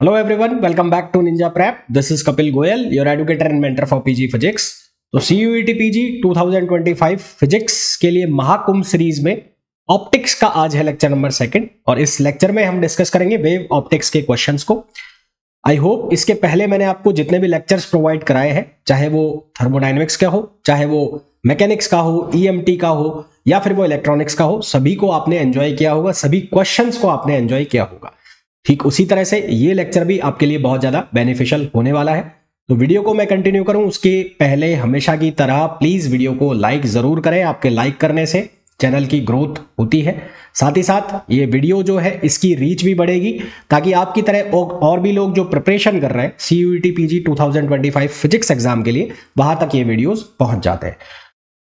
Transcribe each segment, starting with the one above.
Hello everyone, welcome back to Ninja Prep. This is Kapil Goyal, your educator and mentor for PG Physics. तो CUET PG 2025 physics के लिए Mahakumbh series में optics का आज है lecture number 2 और इस लेक्चर में हम डिस्कस करेंगे वेव ऑप्टिक्स के क्वेश्चंस को। आई होप इसके पहले मैंने आपको जितने भी लेक्चर्स प्रोवाइड कराए हैं, चाहे वो थर्मोडायनेमिक्स का हो, चाहे वो मैकेनिक्स का हो, EMT का हो या फिर वो इलेक्ट्रॉनिक्स का हो, सभी को आपने एंजॉय किया होगा, सभी क्वेश्चंस को आपने एंजॉय किया होगा। ठीक उसी तरह से ये लेक्चर भी आपके लिए बहुत ज्यादा बेनिफिशियल होने वाला है। तो वीडियो को मैं कंटिन्यू करूं उसके पहले हमेशा की तरह प्लीज वीडियो को लाइक जरूर करें। आपके लाइक करने से चैनल की ग्रोथ होती है, साथ ही साथ ये वीडियो जो है इसकी रीच भी बढ़ेगी ताकि आपकी तरह और भी लोग जो प्रिपरेशन कर रहे हैं CUET PG 2025 फिजिक्स एग्जाम के लिए, वहां तक ये वीडियोस पहुंच जाते हैं।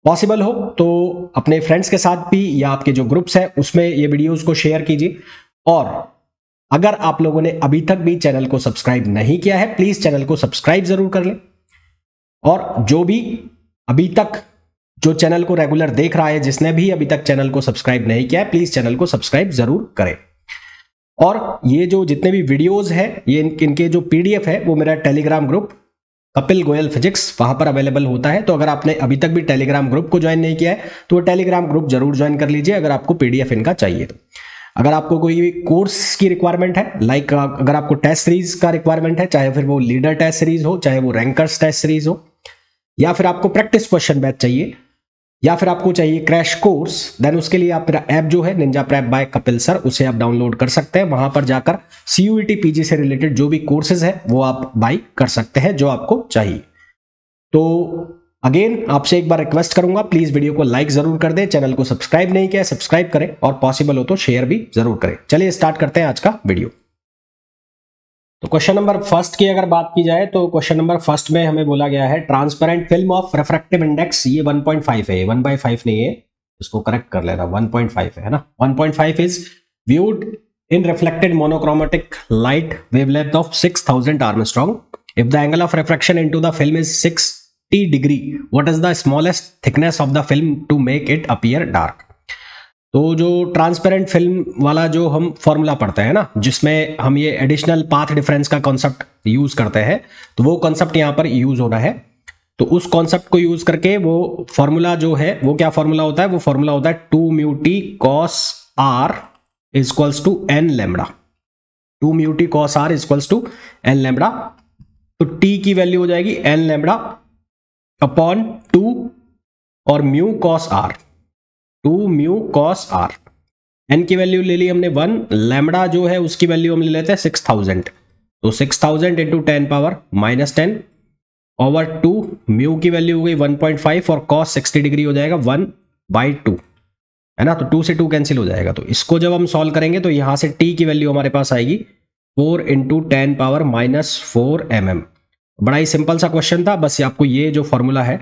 पॉसिबल हो तो अपने फ्रेंड्स के साथ भी या आपके जो ग्रुप्स है उसमें ये वीडियोस को शेयर कीजिए। और अगर आप लोगों ने अभी तक भी चैनल को सब्सक्राइब नहीं किया है, प्लीज चैनल को सब्सक्राइब जरूर कर लें। और जो भी अभी तक जो चैनल को रेगुलर देख रहा है, जिसने भी अभी तक चैनल को सब्सक्राइब नहीं किया है, प्लीज चैनल को सब्सक्राइब जरूर करें। और ये जो जितने भी वीडियोस है, ये इनके जो PDF है वो मेरा Telegram group Kapil Goyal physics वहां पर अवेलेबल होता है। तो अगर आपने अभी तक भी टेलीग्राम ग्रुप को ज्वाइन नहीं किया है तो टेलीग्राम ग्रुप जरूर ज्वाइन कर लीजिए अगर आपको PDF इनका चाहिए तो। अगर आपको कोई कोर्स की रिक्वायरमेंट है, लाइक अगर आपको टेस्ट सीरीज का रिक्वायरमेंट है, चाहे फिर वो लीडर टेस्ट सीरीज हो, चाहे वो रैंकर्स टेस्ट सीरीज हो, या फिर आपको प्रैक्टिस क्वेश्चन बैच चाहिए, या फिर आपको चाहिए क्रैश कोर्स, देन उसके लिए आप मेरा ऐप जो है Ninja Prep by Kapil sir, उसे आप डाउनलोड कर सकते हैं। वहां पर जाकर CUET PG से रिलेटेड जो भी कोर्सेज है वो आप बाई कर सकते हैं जो आपको चाहिए। तो अगेन आपसे एक बार रिक्वेस्ट करूंगा, प्लीज वीडियो को लाइक जरूर कर दें, चैनल को सब्सक्राइब नहीं किया सब्सक्राइब करें और पॉसिबल हो तो शेयर भी जरूर करें। चलिए स्टार्ट करते हैं आज का वीडियो। तो क्वेश्चन नंबर 1 की अगर बात की जाए तो क्वेश्चन नंबर 1 में हमें बोला गया है transparent film of refractive index, ये 1.5 है, 1/5 नहीं है, इसको करेक्ट कर लेना, 1.5 है ना। 1.5 is viewed in reflected monochromatic light wavelength of 6000 angstrom. If the angle of refraction into the film is 60 degree, what is the smallest thickness of the film to make it appear dark. तो जो transparent film वाला जो हम formula पढ़ते हैं ना, जिसमें हम ये एडिशनल पाथ डिफरेंस का कॉन्सेप्ट यूज करते हैं, तो वो कॉन्सेप्ट यहां पर यूज होना है। तो उस कॉन्सेप्ट को यूज करके वो फॉर्मूला जो है वो क्या फॉर्मूला होता है, वो फॉर्मूला होता है 2μt cos r equals to n lambda. 2μt cos r equals to n lambda. तो t की वैल्यू हो जाएगी n लैम्बडा अपॉन 2 और mu cos r, 2μ cos r। n की वैल्यू ले ली हमने 1, लैम्बडा जो है उसकी वैल्यू हम ले लेते हैं 6000, तो 6000 इंटू 10 पावर -10 ओवर 2, म्यू की वैल्यू हो गई 1.5 और cos 60 डिग्री हो जाएगा 1/2, है ना। तो 2 से 2 कैंसिल हो जाएगा। तो इसको जब हम सॉल्व करेंगे तो यहां से t की वैल्यू हमारे पास आएगी 4 इंटू 10 पावर -4 mm। बड़ा ही सिंपल सा क्वेश्चन था, बस आपको ये जो फॉर्मूला है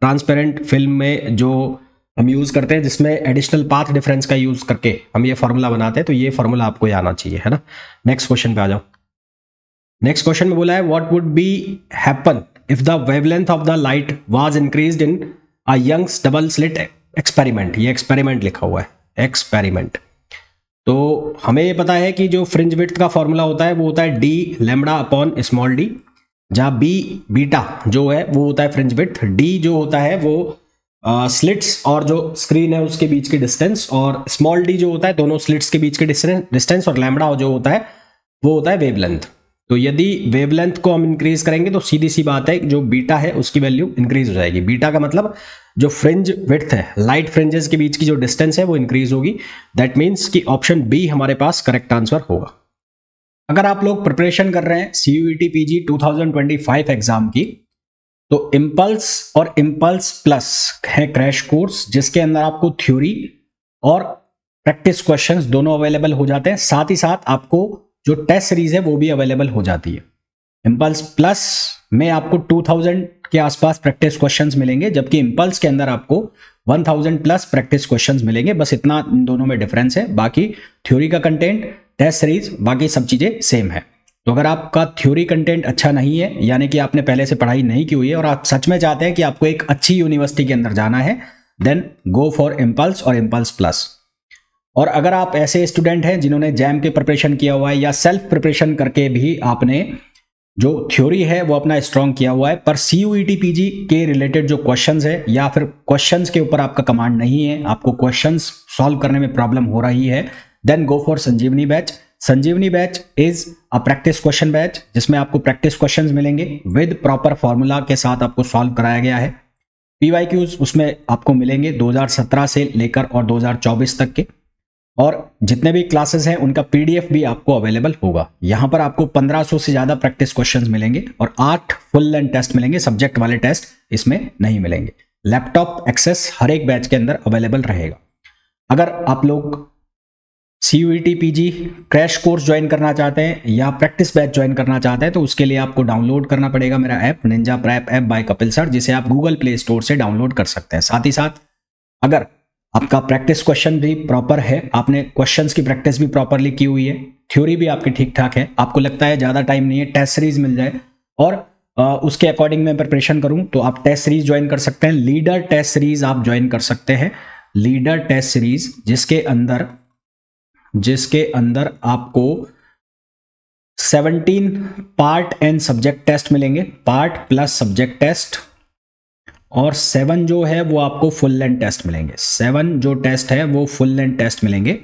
ट्रांसपेरेंट फिल्म में जो हम यूज करते हैं, जिसमें एडिशनल पाथ डिफरेंस का यूज करके हम ये फॉर्मूला बनाते हैं, तो ये फॉर्मूला आपको आना चाहिए, है ना। नेक्स्ट क्वेश्चन पे आ जाओ। नेक्स्ट क्वेश्चन में बोला है what would be happen if the wavelength of the light was increased in a Young's double slit experiment. ये एक्सपेरिमेंट लिखा हुआ है, एक्सपेरिमेंट। तो हमें ये पता है कि जो फ्रिंज विड्थ का फॉर्मूला होता है वो होता है d lambda upon small d, जहां b बीटा जो है वो होता है फ्रिंज विड्थ, d जो होता है वो स्लिट्स और जो स्क्रीन है उसके बीच की डिस्टेंस, और स्मॉल d जो होता है दोनों स्लिट्स के बीच के डिस्टेंस, और लैम्बडा जो होता है वो होता है वेवलेंथ। तो यदि वेवलेंथ को हम इंक्रीज करेंगे तो सीधी सी बात है जो बीटा है उसकी वैल्यू इंक्रीज हो जाएगी। बीटा का मतलब जो फ्रिंज विड्थ है, लाइट फ्रिंजेस के बीच की जो डिस्टेंस है वो इंक्रीज होगी। दैट मीन्स कि ऑप्शन बी हमारे पास करेक्ट आंसर होगा। अगर आप लोग प्रिपरेशन कर रहे हैं CUET PG 2025 एग्जाम की, तो इम्पल्स और इम्पल्स प्लस है क्रैश कोर्स, जिसके अंदर आपको थ्योरी और प्रैक्टिस क्वेश्चंस दोनों अवेलेबल हो जाते हैं। साथ ही साथ आपको जो टेस्ट सीरीज है वो भी अवेलेबल हो जाती है। इम्पल्स प्लस में आपको 2000 के आसपास प्रैक्टिस क्वेश्चंस मिलेंगे, जबकि इम्पल्स के अंदर आपको 1000 प्लस प्रैक्टिस क्वेश्चंस मिलेंगे। बस इतना इन दोनों में डिफरेंस है, बाकी थ्योरी का कंटेंट, टेस्ट सीरीज, बाकी सब चीजें सेम है। तो अगर आपका थ्योरी कंटेंट अच्छा नहीं है, यानी कि आपने पहले से पढ़ाई नहीं की हुई है और आप सच में चाहते हैं कि आपको एक अच्छी यूनिवर्सिटी के अंदर जाना है, देन गो फॉर इम्पल्स और इम्पल्स प्लस। और अगर आप ऐसे स्टूडेंट हैं जिन्होंने जैम के प्रिपरेशन किया हुआ है या सेल्फ प्रिपरेशन करके भी आपने जो थ्योरी है वो अपना स्ट्रॉन्ग किया हुआ है, पर CUET PG के रिलेटेड जो क्वेश्चंस है या फिर क्वेश्चंस के ऊपर आपका कमांड नहीं है, आपको क्वेश्चंस सॉल्व करने में प्रॉब्लम हो रही है, then go for Sanjeevani batch. Sanjeevani batch is a practice question batch जिसमें आपको प्रैक्टिस क्वेश्चंस मिलेंगे विद प्रॉपर फॉर्मूला के साथ आपको सॉल्व कराया गया है। PYQs उसमें आपको मिलेंगे 2017 से लेकर और 2024 तक के, और जितने भी क्लासेस हैं उनका PDF भी आपको अवेलेबल होगा। यहां पर आपको 1500 से ज्यादा प्रैक्टिस क्वेश्चंस मिलेंगे और 8 फुल लेंथ टेस्ट मिलेंगे, सब्जेक्ट वाले टेस्ट इसमें नहीं मिलेंगे। लैपटॉप एक्सेस हर एक बैच के अंदर अवेलेबल रहेगा। अगर आप लोग CUET PG crash course join करना चाहते हैं या प्रैक्टिस बैच ज्वाइन करना चाहते हैं तो उसके लिए आपको डाउनलोड करना पड़ेगा मेरा app Ninja prep app by Kapil sir, जिसे आप गूगल प्ले स्टोर से डाउनलोड कर सकते हैं। साथ ही साथ अगर आपका प्रैक्टिस क्वेश्चन भी प्रॉपर है, आपने क्वेश्चंस की प्रैक्टिस भी प्रॉपरली की हुई है, थ्योरी भी आपकी ठीक ठाक है, आपको लगता है ज़्यादा टाइम नहीं है, टेस्ट सीरीज मिल जाए और उसके अकॉर्डिंग मैं प्रिपरेशन करूं, तो आप टेस्ट सीरीज ज्वाइन कर सकते हैं। लीडर टेस्ट सीरीज आप ज्वाइन कर सकते हैं। लीडर टेस्ट सीरीज जिसके अंदर आपको 17 पार्ट एंड सब्जेक्ट टेस्ट मिलेंगे, पार्ट प्लस सब्जेक्ट टेस्ट, और 7 जो है वो आपको फुल लेंथ टेस्ट मिलेंगे। 7 जो टेस्ट है वो फुल लेंथ टेस्ट मिलेंगे।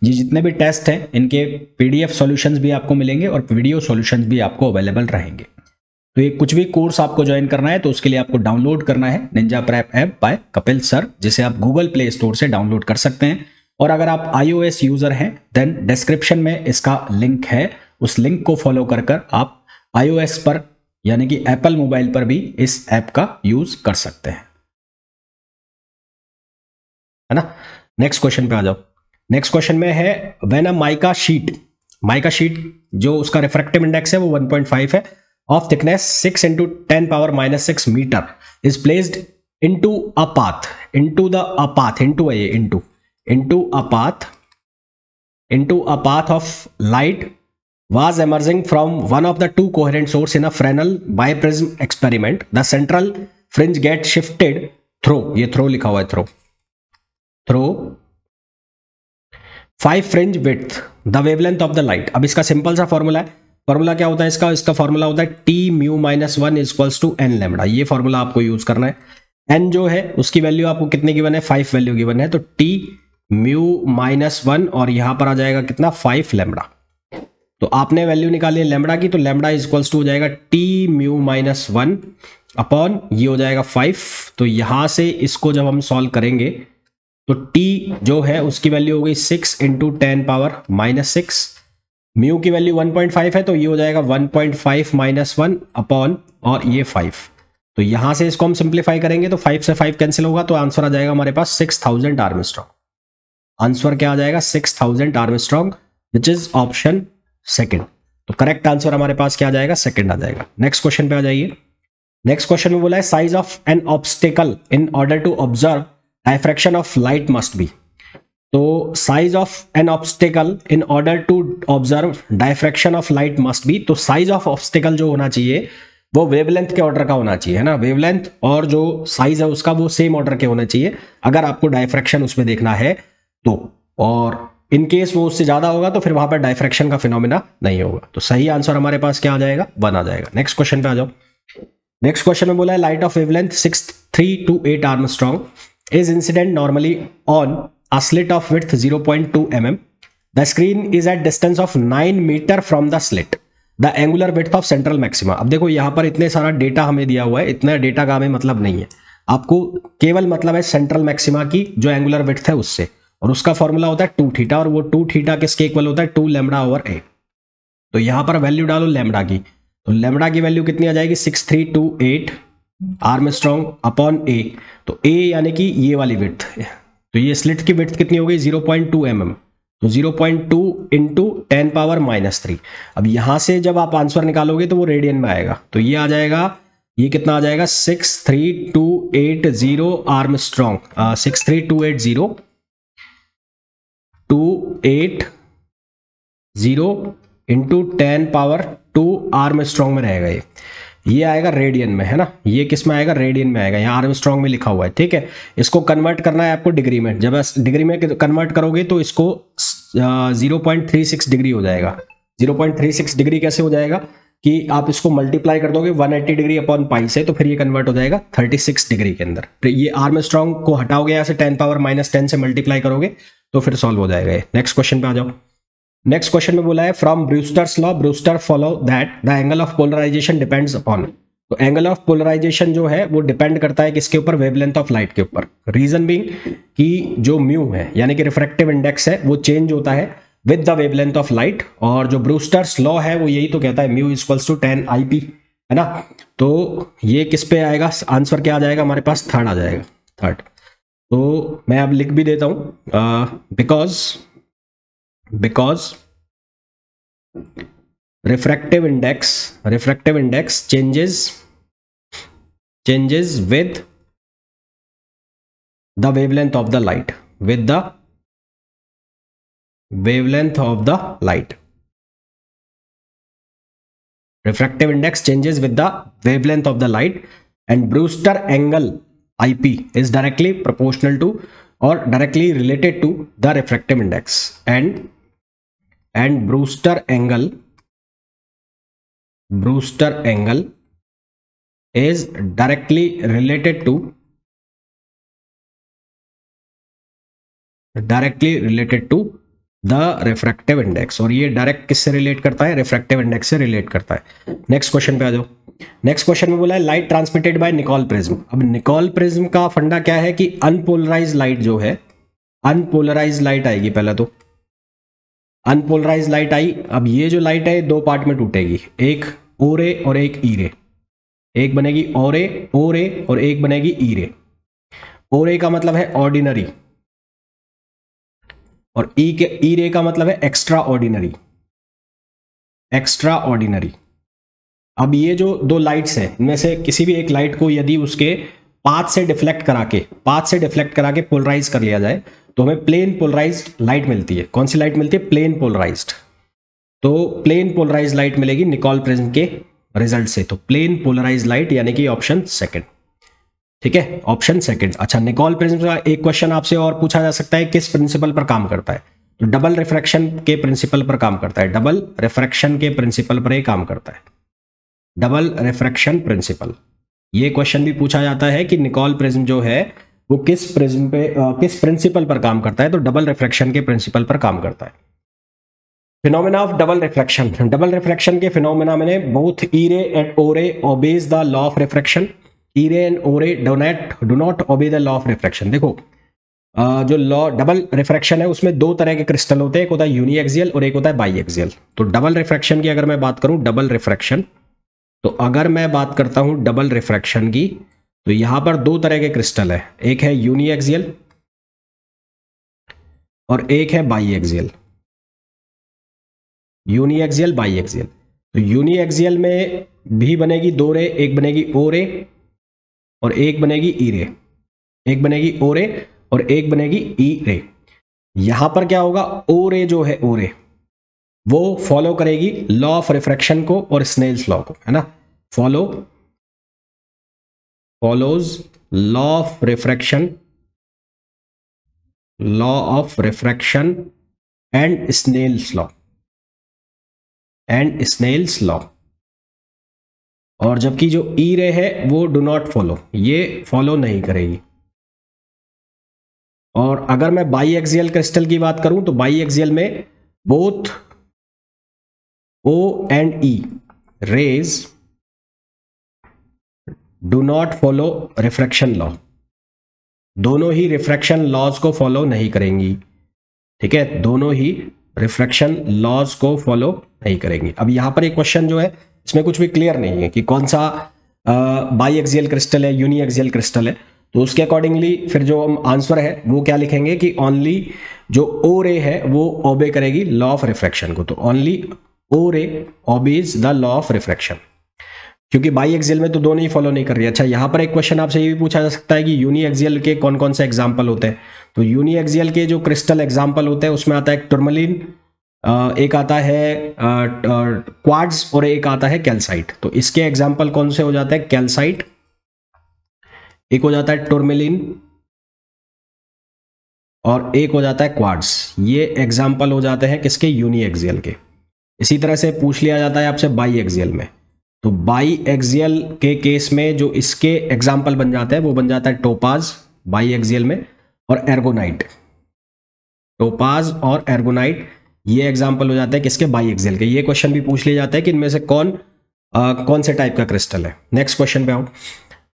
ये जितने भी टेस्ट हैं इनके PDF सॉल्यूशंस भी आपको मिलेंगे और वीडियो सॉल्यूशंस भी आपको अवेलेबल रहेंगे। तो ये कुछ भी कोर्स आपको ज्वाइन करना है तो उसके लिए आपको डाउनलोड करना है Ninja prep app by Kapil sir, जिसे आप गूगल प्ले स्टोर से डाउनलोड कर सकते हैं। और अगर आप iOS यूजर हैं देन डिस्क्रिप्शन में इसका लिंक है, उस लिंक को फॉलो कर आप iOS पर यानी कि एप्पल मोबाइल पर भी इस ऐप का यूज कर सकते हैं, है ना। नेक्स्ट क्वेश्चन पे आ जाओ। नेक्स्ट क्वेश्चन में है व्हेन अ माइका शीट जो उसका रिफ्रैक्टिव इंडेक्स है वो 1.5 है, of thickness 6 × 10⁻⁶ metre is placed into a path into a path of light was emerging from one of the two coherent source in a Fresnel biprism experiment. The central fringe gets shifted through, ये throw लिखा हुआ है, through 5 fringe width the wavelength of the light। अब इसका simple सा formula है। Formula क्या होता है इसका फॉर्मूला होता है T-μ-1 = n लैम्बडा। ये फॉर्मूला आपको यूज करना है। n जो है उसकी वैल्यू आपको कितने गिवन है, 5 वैल्यू गिवन है, तो T-μ-1 और यहां पर आ जाएगा कितना, 5 लैम्बडा। तो आपने वैल्यू निकाली है लैम्बडा की, तो लैम्बडा = हो जाएगा T-μ-1 अपॉन ये हो जाएगा 5। तो यहां से इसको जब हम सॉल्व करेंगे तो T जो है उसकी वैल्यू हो गई 6 × 10⁻⁻6, म्यू की वैल्यू 1.5 है तो ये हो जाएगा 1.5 - 1 अपॉन और ये 5। तो यहां से इसको हम सिंप्लीफाई करेंगे तो 5 से 5 कैंसिल होगा, तो आंसर आ जाएगा हमारे पास 6000 आर्मस्ट्रॉन्ग। आंसर क्या आ जाएगा, 6000 Armstrong, which is option second. तो करेक्ट आंसर हमारे पास क्या आ जाएगा, सेकंड आ जाएगा। नेक्स्ट क्वेश्चन पे आ जाइए। नेक्स्ट क्वेश्चन में बोला है size of an obstacle in order to observe diffraction of light must be. तो size of an obstacle in order to observe diffraction of light must be. तो size of obstacle जो होना चाहिए वो wavelength के ऑर्डर का होना चाहिए, है ना। वेवलेंथ और जो साइज है उसका वो सेम ऑर्डर के होने चाहिए अगर आपको डायफ्रैक्शन उसमें देखना है तो, और इन केस वो उससे ज्यादा होगा तो फिर वहां पर डायफ्रैक्शन का फिनोमिना नहीं होगा। तो सही आंसर हमारे पास क्या आ जाएगा, 1 आ जाएगा। नेक्स्ट क्वेश्चन पे आ जाओ। नेक्स्ट क्वेश्चन में बोला है light of wavelength 6.328 Armstrong is incident normally on a slit of width 0.2 mm. The screen is at distance of 9 meter from the slit. The angular width of central maxima. अब देखो यहाँ पर इतने सारा data हमें दिया हुआ है, इतना डेटा का हमें मतलब नहीं है, आपको केवल मतलब है सेंट्रल मैक्सिमा की जो एंगुलर विड्थ है उससे, और उसका फॉर्मूला होता है 2 थीटा, और वो 2 थीटा किसके इक्वल होता है, 2 λ/a। तो यहाँ पर वैल्यू डालो लैम्बडा की, तो लैम्बडा की वैल्यू कितनी आ जाएगी, 6328 आर्मस्ट्रॉन्ग अपॉन a। तो a यानी कि ये वाली विड्थ, तो ये स्लिट की विड्थ कितनी हो गई, 0.2 mm। तो 0.2 × 10⁻³ अब यहां से जब आप आंसर निकालोगे तो वो रेडियन में आएगा, तो ये आ जाएगा, ये कितना आ जाएगा, 63280 आर्मस्ट्रॉन्ग, 63280 × 10⁻² आर्मस्ट्रॉन्ग में रहेगा ये। ये आएगा रेडियन में, है ना, ये किस में आएगा, रेडियन में आएगा, यहाँ आर्मस्ट्रॉन्ग में लिखा हुआ है, ठीक है। इसको कन्वर्ट करना है आपको डिग्री में, जब डिग्री में कन्वर्ट करोगे तो इसको 0.36 डिग्री हो जाएगा। 0.36 डिग्री कैसे हो जाएगा कि आप इसको मल्टीप्लाई कर दोगे 180 डिग्री अपॉन पाई से, तो फिर ये कन्वर्ट हो जाएगा 36 डिग्री के अंदर। फिर ये आर्मस्ट्रॉन्ग को हटाओगे यहाँ से 10⁻⁻10 से मल्टीप्लाई करोगे तो फिर सॉल्व हो जाएगा ये। नेक्स्ट क्वेश्चन पे आ जाओ। नेक्स्ट क्वेश्चन में बोला है from Brewster's law Brewster follow that the angle of polarisation depends upon. तो एंगल ऑफ पोलराइजेशन जो है वो डिपेंड करता है किसके ऊपर, वेवलेंथ ऑफ लाइट के ऊपर। रीजन बीइंग कि जो म्यू है यानी कि रिफ्रैक्टिव इंडेक्स है वो चेंज होता है with the wavelength of light, और जो ब्रूस्टर्स लॉ है वो यही तो कहता है म्यू इक्वल्स टू 10 IP, है ना। तो ये किस पे आएगा, आंसर क्या आ जाएगा हमारे पास, थर्ड आ जाएगा, थर्ड। तो मैं अब लिख भी देता हूं, because refractive index changes with the wavelength of the light, with the wavelength of the light. Refractive index changes with the wavelength of the light, and Brewster angle IP is directly proportional to or directly related to the refractive index, and Brewster angle is directly related to the refractive index, और ये direct किससे relate करता है, refractive index से relate करता है। Next question पे आ जाओ। नेक्स्ट क्वेश्चन में बोला है light transmitted by Nicol prism. अब निकोल प्रिज्म का फंडा क्या है कि अनपोलराइज लाइट जो है, अनपोलराइज लाइट आएगी, पहले तो अनपोलराइज लाइट आई। अब ये जो लाइट है दो पार्ट में टूटेगी, एक ओ रे और एक ई रे। एक बनेगी ओ रे और एक बनेगी ई रे। ओ रे का मतलब है ऑर्डिनरी और ई रे का मतलब है एक्स्ट्रा ऑर्डिनरी। अब ये जो दो लाइट्स हैं इनमें से किसी भी एक लाइट को यदि उसके पाथ से डिफ्लेक्ट करा के पोलराइज कर लिया जाए तो हमें प्लेन पोलराइज्ड लाइट मिलती है। कौन सी लाइट मिलती है, प्लेन पोलराइज्ड। तो प्लेन पोलराइज्ड लाइट मिलेगी निकोल प्रिज्म के रिजल्ट से। तो प्लेन पोलराइज्ड लाइट यानी कि ऑप्शन सेकंड, ठीक है, ऑप्शन सेकंड। अच्छा, निकोल प्रिज्म का एक क्वेश्चन आपसे और पूछा जा सकता है, किस प्रिंसिपल पर काम करता है, तो डबल रिफ्रैक्शन के प्रिंसिपल पर काम करता है। डबल रिफ्रैक्शन के प्रिंसिपल पर ही काम करता है, डबल रिफ्रैक्शन प्रिंसिपल। ये क्वेश्चन भी पूछा जाता है कि निकोल प्रिज्म जो है वो किस प्रिंसिपल पर काम करता है, तो डबल रिफ्रैक्शन के प्रिंसिपल पर काम करता है। Phenomena of double refraction. Double refraction के फिनोमेना में both e ray and o ray obeys the law of refraction. E ray and o ray do not obey the law of refraction. देखो जो law double refraction है उसमें दो तरह के crystal होते हैं, एक होता है यूनिएक्सियल और एक होता है बाईएक्सियल। तो डबल रिफ्रैक्शन की अगर मैं बात करूं, डबल रिफ्रैक्शन, तो अगर मैं बात करता हूं डबल रिफ्रैक्शन की, तो यहां पर दो तरह के क्रिस्टल है, एक है यूनिएक्सियल और एक है बाईएक्सियल। यूनिएक्सियल बाईएक्सियल। तो यूनिएक्सियल में भी बनेगी दो रे, एक बनेगी ओ रे और एक बनेगी ई रे। एक बनेगी ओ रे और एक बनेगी ई रे। यहां पर क्या होगा, ओ रे जो है, ओ रे वो फॉलो करेगी लॉ ऑफ रिफ्रैक्शन को और स्नेल्स लॉ को, है ना। Follows law of refraction and Snell's law. और जबकि जो ई रे है वो डू नॉट फॉलो, ये फॉलो नहीं करेगी। और अगर मैं बाईएक्सियल क्रिस्टल की बात करूं तो बाईएक्सियल में both O and E rays do not follow refraction law। दोनों ही रिफ्रैक्शन लॉज को फॉलो नहीं करेंगी, ठीक है, दोनों ही रिफ्रैक्शन लॉज को फॉलो नहीं करेंगी। अब यहां पर एक क्वेश्चन जो है इसमें कुछ भी क्लियर नहीं है कि कौन सा बाईएक्सियल क्रिस्टल है, यूनिएक्सियल क्रिस्टल है। तो उसके अकॉर्डिंगली फिर जो हम आंसर है वो क्या लिखेंगे कि ओनली जो ओ रे है वो ओबे करेगी लॉ ऑफ रिफ्रैक्शन को। तो only O ray obeys the law of refraction, क्योंकि बाईएक्सियल में तो दोनों ही फॉलो नहीं कर रही है। अच्छा, यहां पर एक क्वेश्चन आपसे ये भी पूछा जा सकता है कि यूनिएक्सियल के कौन कौन से एग्जांपल होते हैं। तो यूनिएक्सियल के जो क्रिस्टल एग्जांपल होते हैं उसमें आता है टूरमैलिन, एक आता है क्वार्ट्ज और एक आता है कैल्साइट। तो इसके एग्जाम्पल कौन से हो जाते हैं? कैल्साइट, एक हो जाता है टूरमेलिन और एक हो जाता है क्वार्ट्ज। ये एग्जाम्पल हो जाते हैं किसके? यूनी एक्सियल के। इसी तरह से पूछ लिया जाता है आपसे बाई एक्सियल में। तो बाई एक्सियल के केस में जो इसके एग्जाम्पल बन जाते हैं वो बन जाता है टोपाज बाई एक्सियल में, और एर्गोनाइट। टोपाज और एर्गोनाइट ये एग्जाम्पल हो जाता है किसके? बाई एक्सियल के। ये क्वेश्चन भी पूछ लिया जाता है कि इनमें से कौन से टाइप का क्रिस्टल है। नेक्स्ट क्वेश्चन पे आओ।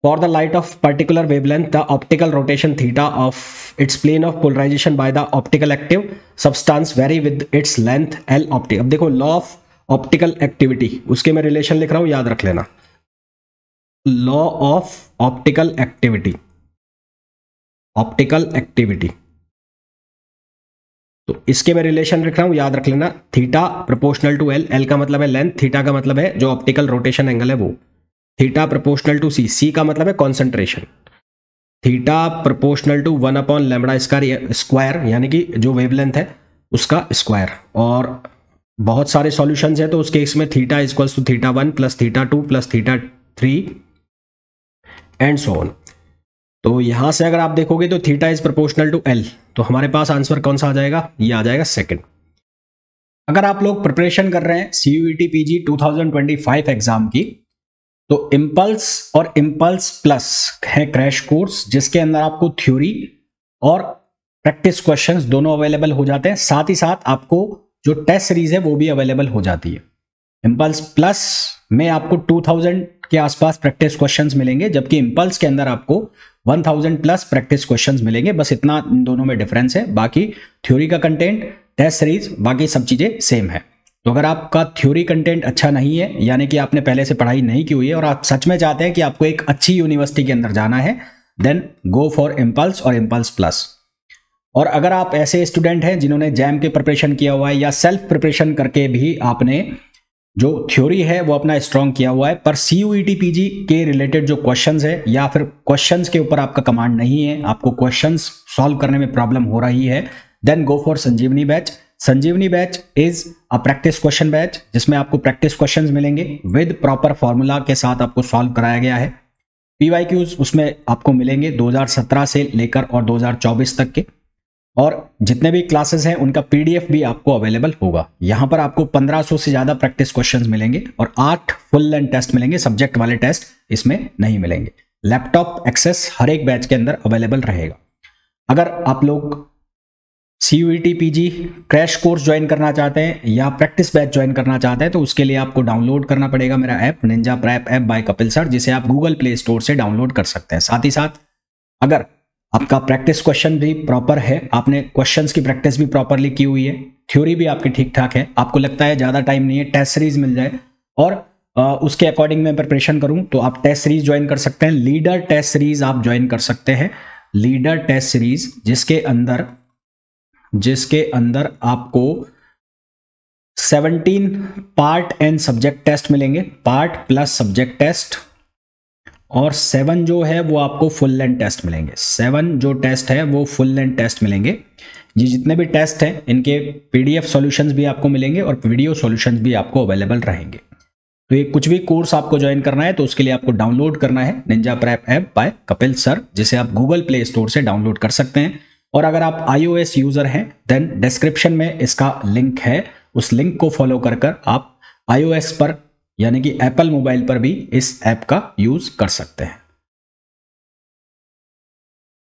For the light of particular wavelength the optical rotation theta of its plane of polarization by the optical active substance vary with its length L optic. अब देखो लॉ ऑफ ऑप्टिकल एक्टिविटी, उसके मैं relation लिख रहा हूं, याद रख लेना। Law of optical activity, optical activity, तो इसके मैं रिलेशन लिख रहा हूं, याद रख लेना। Theta proportional to L, L का मतलब है लेंथ, थीटा का मतलब है जो ऑप्टिकल रोटेशन एंगल है वो, theta proportional to C, C का मतलब है concentration, theta proportional to 1 lambda square यानी कि जो वेवलेंथ है उसका स्क्वायर। और बहुत सारे सॉल्यूशंस हैं तो उस केस में theta equals to theta 1 plus theta 2 plus theta 3 and so on. तो यहां से अगर आप देखोगे तो theta is proportional to L, तो हमारे पास आंसर कौन सा आ जाएगा? ये आ जाएगा सेकंड। अगर आप लोग प्रिपरेशन कर रहे हैं CUET PG 2025 एग्जाम की, तो इम्पल्स और इम्पल्स प्लस है क्रैश कोर्स, जिसके अंदर आपको थ्योरी और प्रैक्टिस क्वेश्चंस दोनों अवेलेबल हो जाते हैं। साथ ही साथ आपको जो टेस्ट सीरीज है वो भी अवेलेबल हो जाती है। इम्पल्स प्लस में आपको 2000 के आसपास प्रैक्टिस क्वेश्चंस मिलेंगे, जबकि इम्पल्स के अंदर आपको 1000 प्लस प्रैक्टिस क्वेश्चंस मिलेंगे। बस इतना इन दोनों में डिफरेंस है, बाकी थ्योरी का कंटेंट, टेस्ट सीरीज, बाकी सब चीजें सेम है। तो अगर आपका थ्योरी कंटेंट अच्छा नहीं है, यानी कि आपने पहले से पढ़ाई नहीं की हुई है और आप सच में चाहते हैं कि आपको एक अच्छी यूनिवर्सिटी के अंदर जाना है, देन गो फॉर इम्पल्स और इम्पल्स प्लस। और अगर आप ऐसे स्टूडेंट हैं जिन्होंने जैम की प्रिपरेशन किया हुआ है या सेल्फ प्रिपरेशन करके भी आपने जो थ्योरी है वो अपना स्ट्रॉन्ग किया हुआ है, पर CUET PG के रिलेटेड जो क्वेश्चंस है या फिर क्वेश्चंस के ऊपर आपका कमांड नहीं है, आपको क्वेश्चंस सॉल्व करने में प्रॉब्लम हो रही है, then go for Sanjeevani batch. Sanjeevani batch is a practice question batch, जिसमें आपको प्रैक्टिस क्वेश्चंस मिलेंगे विद प्रॉपर फॉर्मूला के साथ आपको सॉल्व कराया गया है। PYQs उसमें आपको मिलेंगे 2017 से लेकर और 2024 तक के, और जितने भी क्लासेस हैं उनका PDF भी आपको अवेलेबल होगा। यहां पर आपको 1500 से ज्यादा प्रैक्टिस क्वेश्चंस मिलेंगे और 8 फुल लेंथ टेस्ट मिलेंगे, सब्जेक्ट वाले टेस्ट इसमें नहीं मिलेंगे। लैपटॉप एक्सेस हर एक बैच के अंदर अवेलेबल रहेगा। अगर आप लोग CUET PG crash course join करना चाहते हैं या प्रैक्टिस बैच ज्वाइन करना चाहते हैं, तो उसके लिए आपको डाउनलोड करना पड़ेगा मेरा app Ninja prep app by Kapil sir, जिसे आप गूगल प्ले स्टोर से डाउनलोड कर सकते हैं। साथ ही साथ अगर आपका प्रैक्टिस क्वेश्चन भी प्रॉपर है, आपने क्वेश्चंस की प्रैक्टिस भी प्रॉपरली की हुई है, थ्योरी भी आपकी ठीक ठाक है, आपको लगता है ज़्यादा टाइम नहीं है, टेस्ट सीरीज मिल जाए और उसके अकॉर्डिंग मैं प्रिपरेशन करूं, तो आप टेस्ट सीरीज ज्वाइन कर सकते हैं। लीडर टेस्ट सीरीज आप ज्वाइन कर सकते हैं, लीडर टेस्ट सीरीज जिसके अंदर आपको 17 पार्ट एंड सब्जेक्ट टेस्ट मिलेंगे, पार्ट प्लस सब्जेक्ट टेस्ट, और 7 जो है वो आपको फुल लेंथ टेस्ट मिलेंगे। 7 जो टेस्ट है वो फुल लेंथ टेस्ट मिलेंगे। ये जितने भी टेस्ट हैं इनके PDF सॉल्यूशंस भी आपको मिलेंगे और वीडियो सॉल्यूशंस भी आपको अवेलेबल रहेंगे। तो ये कुछ भी कोर्स आपको ज्वाइन करना है तो उसके लिए आपको डाउनलोड करना है Ninja prep app by Kapil sir, जिसे आप गूगल प्ले स्टोर से डाउनलोड कर सकते हैं। और अगर आप iOS यूजर हैं देन डिस्क्रिप्शन में इसका लिंक है, उस लिंक को फॉलो कर आप iOS पर यानी कि एप्पल मोबाइल पर भी इस ऐप का यूज कर सकते हैं।